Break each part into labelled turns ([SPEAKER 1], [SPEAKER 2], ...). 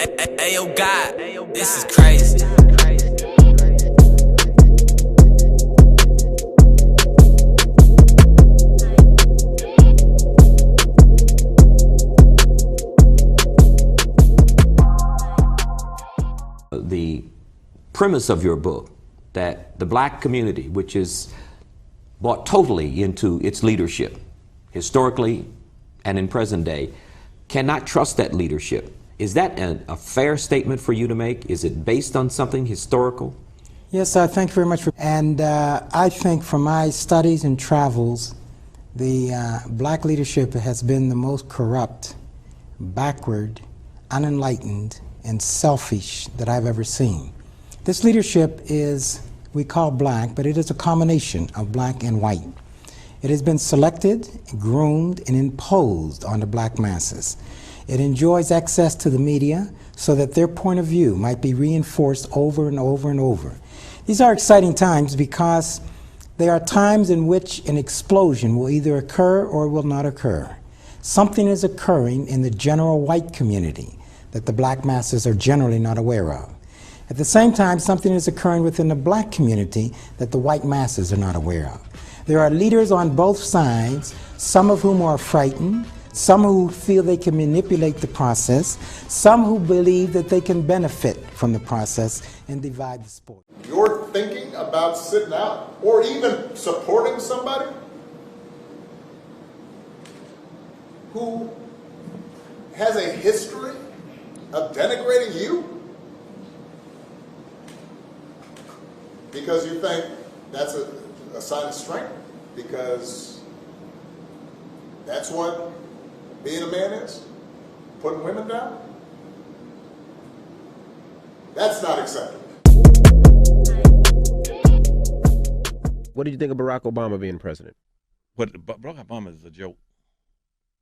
[SPEAKER 1] Ayo, God, this is crazy.
[SPEAKER 2] The premise of your book, that the black community, which is bought totally into its leadership, historically and in present day, cannot trust that leadership. Is that a fair statement for you to make? Is it based on something historical?
[SPEAKER 3] Yes, thank you very much. And I think from my studies and travels, the black leadership has been the most corrupt, backward, unenlightened, and selfish that I've ever seen. This leadership is, we call black, but it is a combination of black and white. It has been selected, groomed, and imposed on the black masses. It enjoys access to the media so that their point of view might be reinforced over and over and over. These are exciting times because they are times in which an explosion will either occur or will not occur. Something is occurring in the general white community that the black masses are generally not aware of. At the same time, something is occurring within the black community that the white masses are not aware of. There are leaders on both sides, some of whom are frightened, some who feel they can manipulate the process, some who believe that they can benefit from the process and divide the sport.
[SPEAKER 4] You're thinking about sitting out or even supporting somebody who has a history of denigrating you because you think that's a sign of strength, because that's what being a man is, putting women down? That's not acceptable.
[SPEAKER 5] What did you think of Barack Obama being president?
[SPEAKER 6] But Barack Obama is a joke.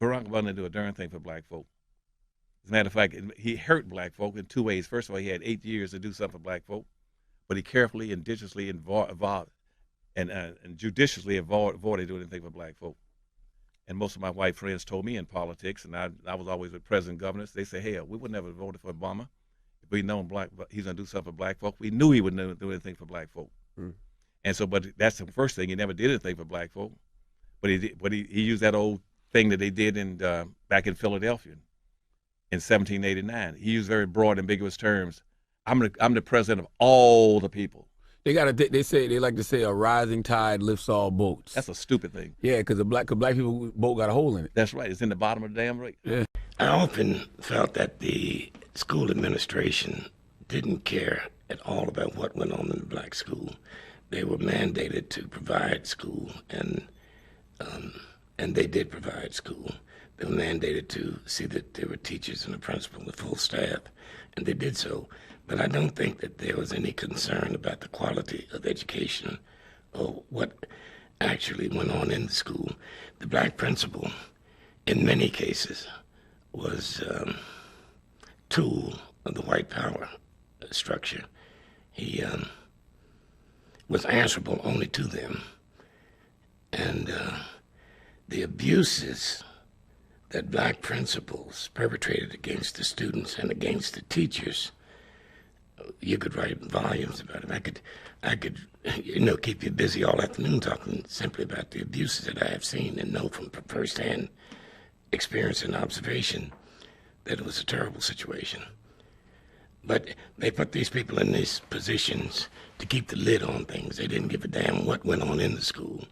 [SPEAKER 6] Barack Obama didn't do a darn thing for black folk. As a matter of fact, he hurt black folk in two ways. First of all, he had 8 years to do something for black folk, but he carefully and judiciously judiciously avoided doing anything for black folk. And most of my white friends told me in politics, and I was always with president governors, they say, hell, we would never have voted for Obama if we'd known he's going to do something for black folk. We knew he would never do anything for black folk. Mm. And so, but that's the first thing. He never did anything for black folk. But he used that old thing that they did back in Philadelphia in 1789. He used very broad, ambiguous terms. I'm the president of all the people.
[SPEAKER 7] They like to say a rising tide lifts all boats.
[SPEAKER 6] That's a stupid thing.
[SPEAKER 7] Yeah, because black people boat got a hole in it.
[SPEAKER 6] That's right. It's in the bottom of the damn rake.
[SPEAKER 7] Yeah.
[SPEAKER 8] I often felt that the school administration didn't care at all about what went on in the black school. They were mandated to provide school, and they did provide school. They were mandated to see that there were teachers and a principal and a full staff, and they did so. But I don't think that there was any concern about the quality of education or what actually went on in the school. The black principal, in many cases, was a tool of the white power structure. He was answerable only to them. And the abuses that black principals perpetrated against the students and against the teachers, you could write volumes about it. I could, keep you busy all afternoon talking simply about the abuses that I have seen and know from firsthand experience and observation that it was a terrible situation. But they put these people in these positions to keep the lid on things. They didn't give a damn what went on in the school.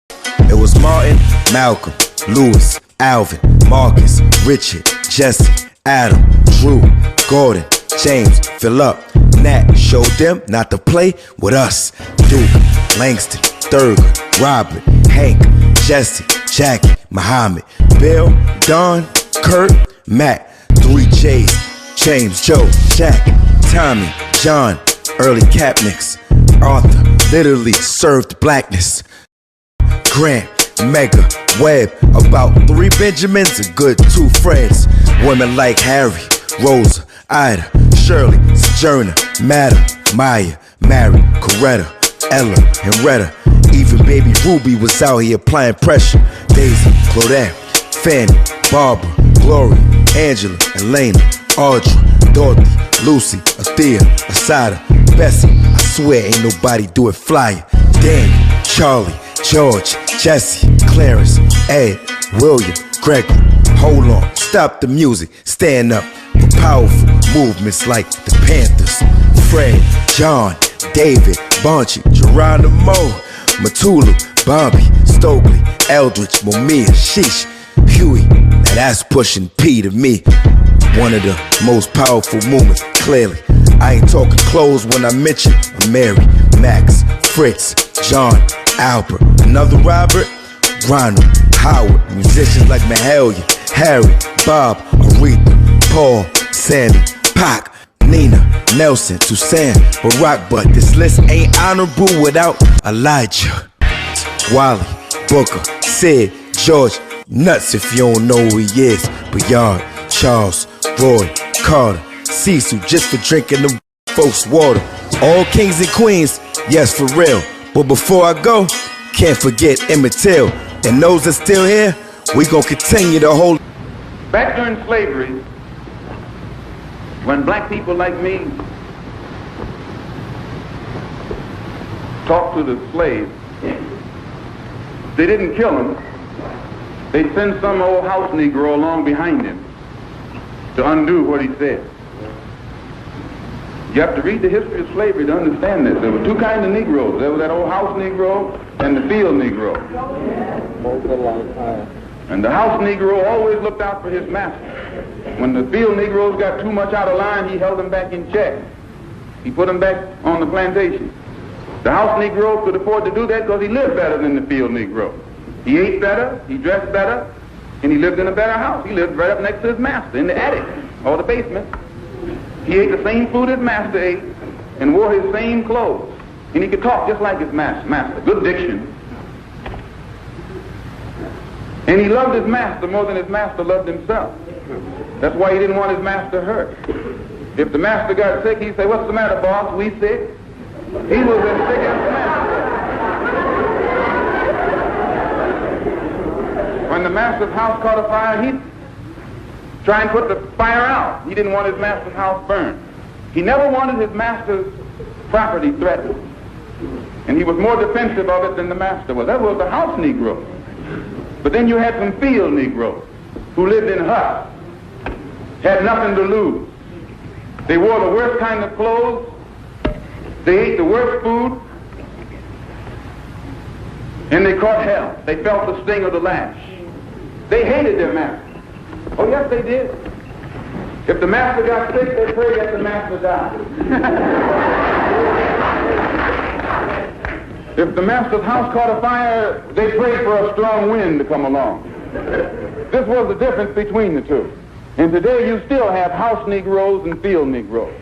[SPEAKER 9] It was Martin, Malcolm, Lewis, Alvin, Marcus, Richard, Jesse, Adam, Drew, Gordon, James, Philip, Nat showed them not to play with us. Duke, Langston, Thurgood, Robert, Hank, Jesse, Jackie, Muhammad, Bill, Don, Kurt, Matt, 3 J's, James, Joe, Jack, Tommy, John, early Capnicks, Arthur, literally served blackness. Grant, Mega, Webb, about 3 Benjamins, a good 2 Freds. Women like Harry, Rosa, Ida, Shirley, Sojourner, Matta, Maya, Mary, Coretta, Ella, and Retta. Even baby Ruby was out here applying pressure. Daisy, Claudette, Fanny, Barbara, Gloria, Angela, Elena, Audrey, Dorothy, Lucy, Athea, Asada, Bessie. I swear ain't nobody do it flyer. Daniel, Charlie, George, Jesse, Clarence, Ed, William, Gregory. Hold on, stop the music, stand up for powerful movements like the Panthers. Fred, John, David, Bunchy, Geronimo, Matulu, Bobby, Stokely, Eldridge, Mumia, Sheesh, Huey. Now that's pushing P to me. One of the most powerful movements, clearly. I ain't talking clothes when I mention Mary, Max, Fritz, John, Albert, another Robert, Ronald, Howard, musicians like Mahalia, Harry, Bob, Aretha, Paul, Sammy, Pac, Nina, Nelson, Toussaint, Barack, but this list ain't honorable without Elijah, Wally, Booker, Sid, George, nuts if you don't know who he is, Bayard, Charles, Roy, Carter, Cecil, just for drinking them folks' water. All kings and queens, yes, for real. But before I go, can't forget Emmett Till. And those that still here, we gonna continue to hold.
[SPEAKER 10] Back during slavery, when black people like me talked to the slaves, they didn't kill him. They'd send some old house Negro along behind him to undo what he said. You have to read the history of slavery to understand this. There were two kinds of Negroes. There was that old house Negro and the field Negro. And the house Negro always looked out for his master. When the field Negroes got too much out of line, he held them back in check. He put them back on the plantation. The house Negro could afford to do that because he lived better than the field Negro. He ate better, he dressed better, and he lived in a better house. He lived right up next to his master in the attic or the basement. He ate the same food his master ate and wore his same clothes. And he could talk just like his master. Good diction. And he loved his master more than his master loved himself. That's why he didn't want his master hurt. If the master got sick, he'd say, "What's the matter, boss? We sick?" He was as sick as the master. When the master's house caught a fire, he'd try and put the fire out. He didn't want his master's house burned. He never wanted his master's property threatened. And he was more defensive of it than the master was. That was the house Negro. But then you had some field Negroes who lived in huts, had nothing to lose. They wore the worst kind of clothes. They ate the worst food. And they caught hell. They felt the sting of the lash. They hated their master. Oh, yes, they did. If the master got sick, they prayed that the master died. If the master's house caught a fire, they prayed for a strong wind to come along. This was the difference between the two. And today you still have house Negroes and field Negroes.